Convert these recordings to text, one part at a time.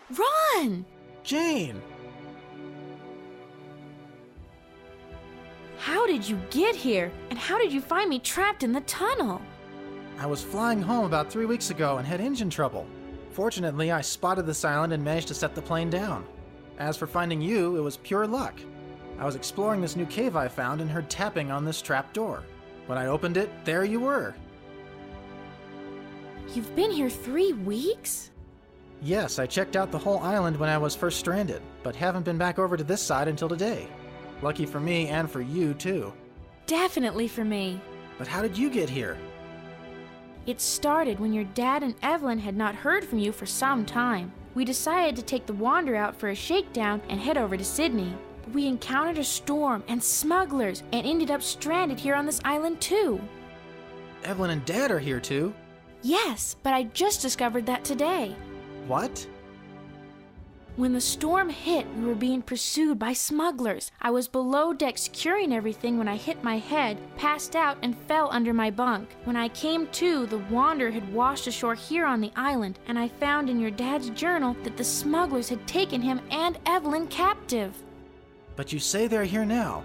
Run! Jane! How did you get here? And how did you find me trapped in the tunnel? I was flying home about 3 weeks ago and had engine trouble. Fortunately, I spotted this island and managed to set the plane down. As for finding you, it was pure luck. I was exploring this new cave I found and heard tapping on this trap door. When I opened it, there you were. You've been here 3 weeks? Yes, I checked out the whole island when I was first stranded, but haven't been back over to this side until today. Lucky for me and for you, too. Definitely for me. But how did you get here? It started when your dad and Evelyn had not heard from you for some time. We decided to take the Wander out for a shakedown and head over to Sydney. But we encountered a storm and smugglers and ended up stranded here on this island too. Evelyn and Dad are here too? Yes, but I just discovered that today. What? When the storm hit, we were being pursued by smugglers. I was below deck securing everything when I hit my head, passed out, and fell under my bunk. When I came to, the Wanderer had washed ashore here on the island, and I found in your dad's journal that the smugglers had taken him and Evelyn captive. But you say they're here now.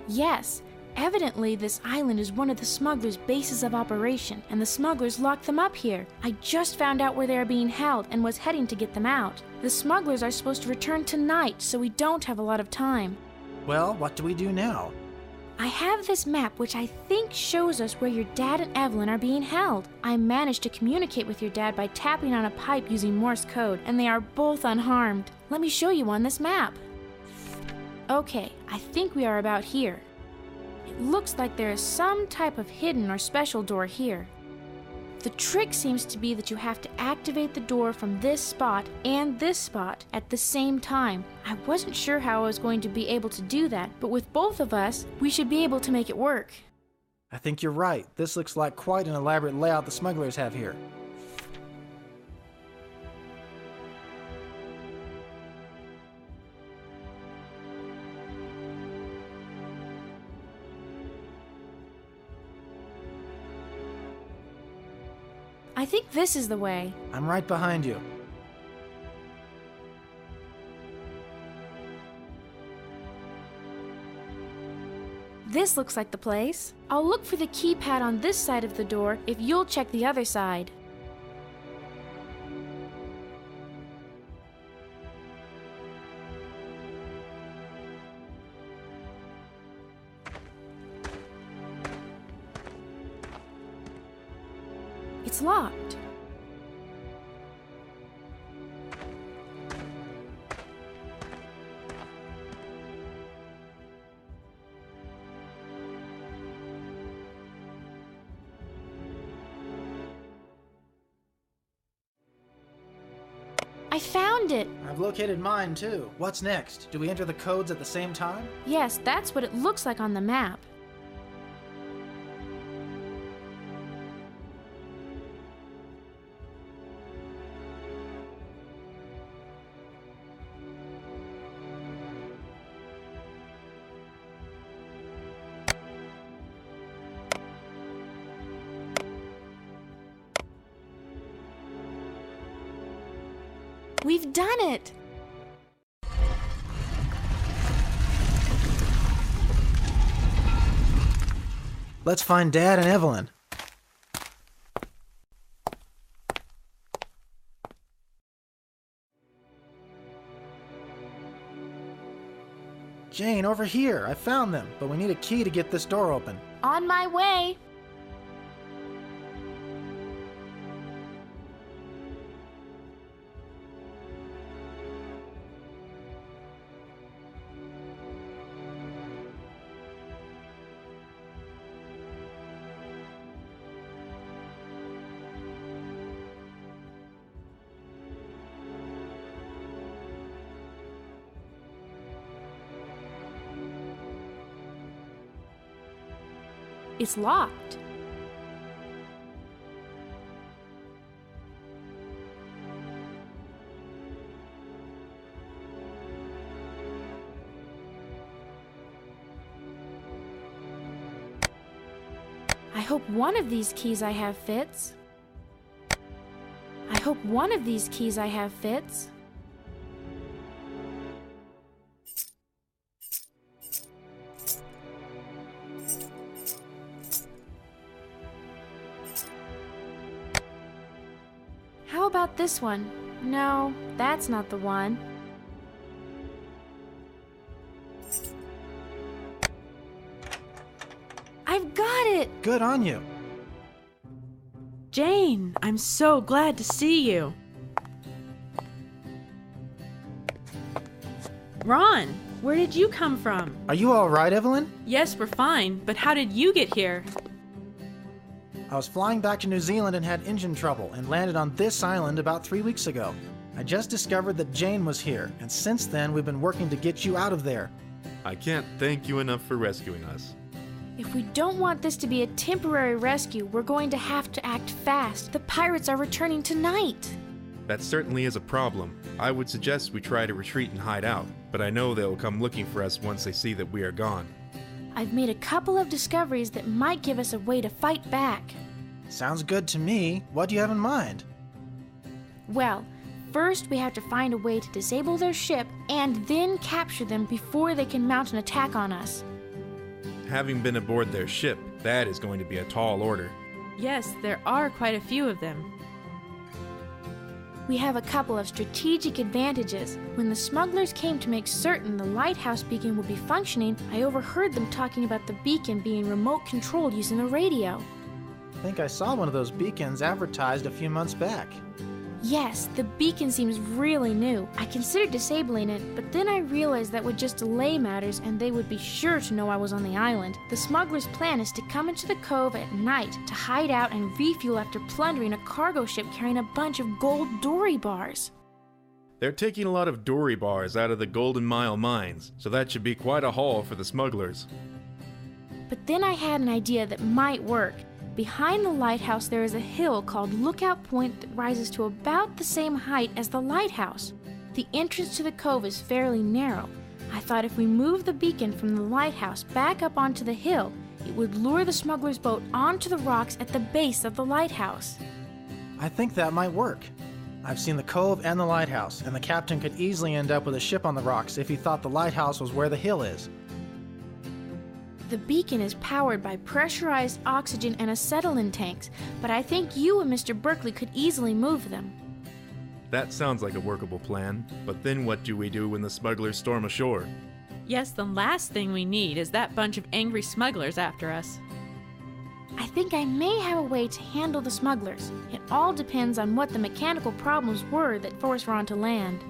Yes. Evidently, this island is one of the smugglers' bases of operation, and the smugglers locked them up here. I just found out where they are being held and was heading to get them out. The smugglers are supposed to return tonight, so we don't have a lot of time. Well, what do we do now? I have this map which I think shows us where your dad and Evelyn are being held. I managed to communicate with your dad by tapping on a pipe using Morse code, and they are both unharmed. Let me show you on this map. Okay, I think we are about here. It looks like there is some type of hidden or special door here. The trick seems to be that you have to activate the door from this spot and this spot at the same time. I wasn't sure how I was going to be able to do that, but with both of us, we should be able to make it work. I think you're right. This looks like quite an elaborate layout the smugglers have here. I think this is the way. I'm right behind you. This looks like the place. I'll look for the keypad on this side of the door if you'll check the other side. It's locked. I found it! I've located mine too. What's next? Do we enter the codes at the same time? Yes, that's what it looks like on the map. We've done it! Let's find Dad and Evelyn. Jane, over here. I found them, but we need a key to get this door open. On my way! It's locked. I hope one of these keys I have fits. I hope one of these keys I have fits. How about this one? No, that's not the one. I've got it! Good on you. Jane, I'm so glad to see you. Ron, where did you come from? Are you all right, Evelyn? Yes, we're fine, but how did you get here? I was flying back to New Zealand and had engine trouble and landed on this island about 3 weeks ago. I just discovered that Jane was here, and since then we've been working to get you out of there. I can't thank you enough for rescuing us. If we don't want this to be a temporary rescue, we're going to have to act fast. The pirates are returning tonight. That certainly is a problem. I would suggest we try to retreat and hide out, but I know they'll come looking for us once they see that we are gone. I've made a couple of discoveries that might give us a way to fight back. Sounds good to me. What do you have in mind? Well, first we have to find a way to disable their ship and then capture them before they can mount an attack on us. Having been aboard their ship, that is going to be a tall order. Yes, there are quite a few of them. We have a couple of strategic advantages. When the smugglers came to make certain the lighthouse beacon would be functioning, I overheard them talking about the beacon being remote controlled using the radio. I think I saw one of those beacons advertised a few months back. Yes, the beacon seems really new. I considered disabling it, but then I realized that would just delay matters and they would be sure to know I was on the island. The smugglers' plan is to come into the cove at night to hide out and refuel after plundering a cargo ship carrying a bunch of gold dory bars. They're taking a lot of dory bars out of the Golden Mile mines, so that should be quite a haul for the smugglers. But then I had an idea that might work. Behind the lighthouse there is a hill called Lookout Point that rises to about the same height as the lighthouse. The entrance to the cove is fairly narrow. I thought if we moved the beacon from the lighthouse back up onto the hill, it would lure the smuggler's boat onto the rocks at the base of the lighthouse. I think that might work. I've seen the cove and the lighthouse, and the captain could easily end up with a ship on the rocks if he thought the lighthouse was where the hill is. The beacon is powered by pressurized oxygen and acetylene tanks, but I think you and Mr. Berkeley could easily move them. That sounds like a workable plan, but then what do we do when the smugglers storm ashore? Yes, the last thing we need is that bunch of angry smugglers after us. I think I may have a way to handle the smugglers. It all depends on what the mechanical problems were that forced Ron to land.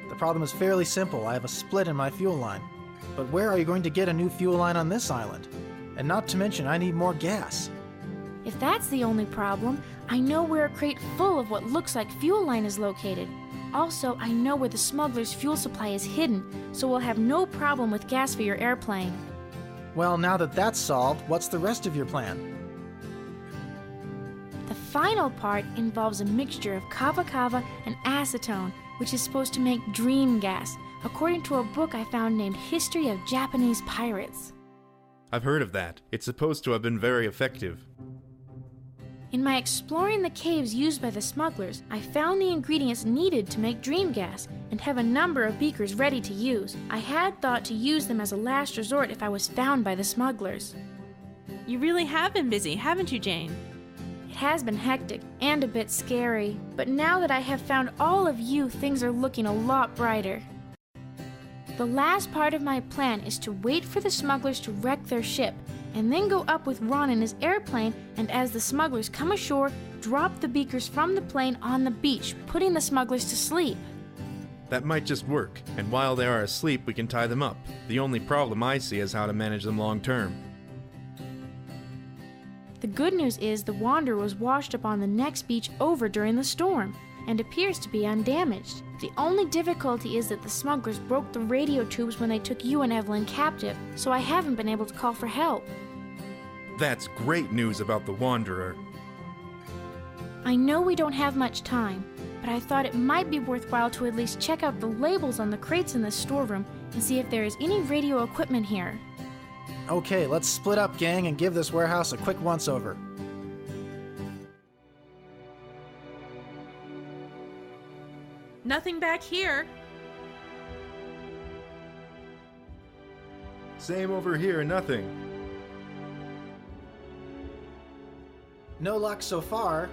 The problem is fairly simple. I have a split in my fuel line. But where are you going to get a new fuel line on this island? And not to mention, I need more gas. If that's the only problem, I know where a crate full of what looks like fuel line is located. Also, I know where the smugglers' fuel supply is hidden, so we'll have no problem with gas for your airplane. Well, now that that's solved, what's the rest of your plan? The final part involves a mixture of kava kava and acetone, which is supposed to make dream gas, according to a book I found named History of Japanese Pirates. I've heard of that. It's supposed to have been very effective. In my exploring the caves used by the smugglers, I found the ingredients needed to make dream gas and have a number of beakers ready to use. I had thought to use them as a last resort if I was found by the smugglers. You really have been busy, haven't you, Jane? It has been hectic and a bit scary, but now that I have found all of you, things are looking a lot brighter. The last part of my plan is to wait for the smugglers to wreck their ship, and then go up with Ron in his airplane, and as the smugglers come ashore, drop the beakers from the plane on the beach, putting the smugglers to sleep. That might just work, and while they are asleep, we can tie them up. The only problem I see is how to manage them long term. The good news is the Wanderer was washed up on the next beach over during the storm, and appears to be undamaged. The only difficulty is that the smugglers broke the radio tubes when they took you and Evelyn captive, so I haven't been able to call for help. That's great news about the Wanderer. I know we don't have much time, but I thought it might be worthwhile to at least check out the labels on the crates in the storeroom and see if there is any radio equipment here. Okay, let's split up, gang, and give this warehouse a quick once-over. Nothing back here. Same over here, nothing. No luck so far.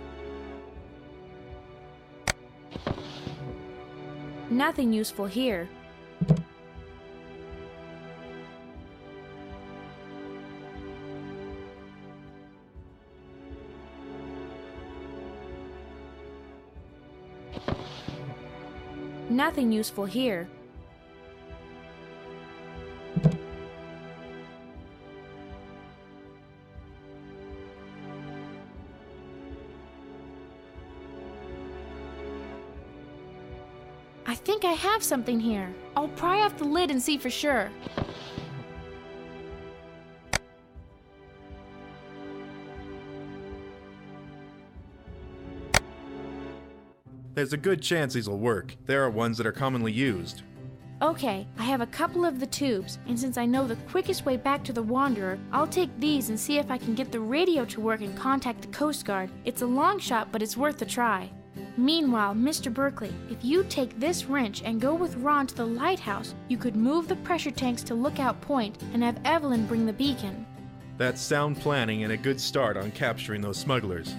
Nothing useful here. Nothing useful here. I think I have something here. I'll pry off the lid and see for sure. There's a good chance these will work. There are ones that are commonly used. Okay, I have a couple of the tubes, and since I know the quickest way back to the Wanderer, I'll take these and see if I can get the radio to work and contact the Coast Guard. It's a long shot, but it's worth a try. Meanwhile, Mr. Berkeley, if you take this wrench and go with Ron to the lighthouse, you could move the pressure tanks to Lookout Point and have Evelyn bring the beacon. That's sound planning and a good start on capturing those smugglers.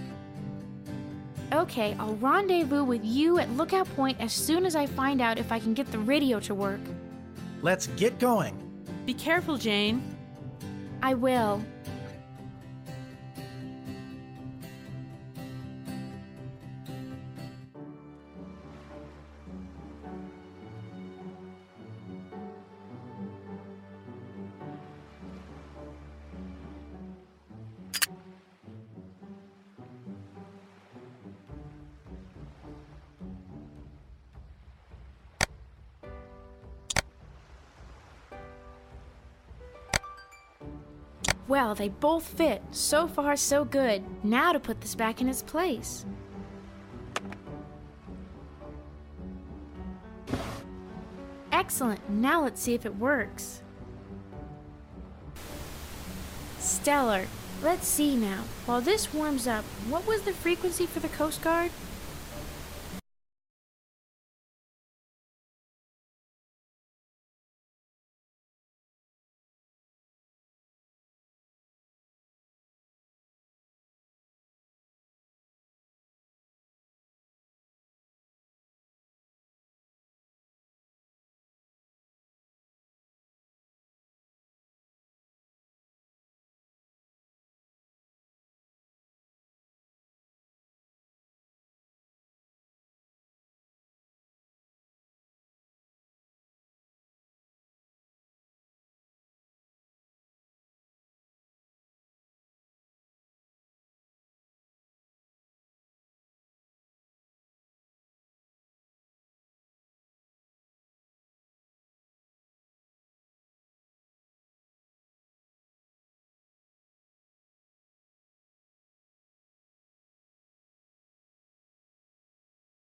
Okay, I'll rendezvous with you at Lookout Point as soon as I find out if I can get the radio to work. Let's get going. Be careful, Jane. I will. Well, they both fit. So far, so good. Now to put this back in its place. Excellent. Now let's see if it works. Stellar. Let's see now. While this warms up, what was the frequency for the Coast Guard?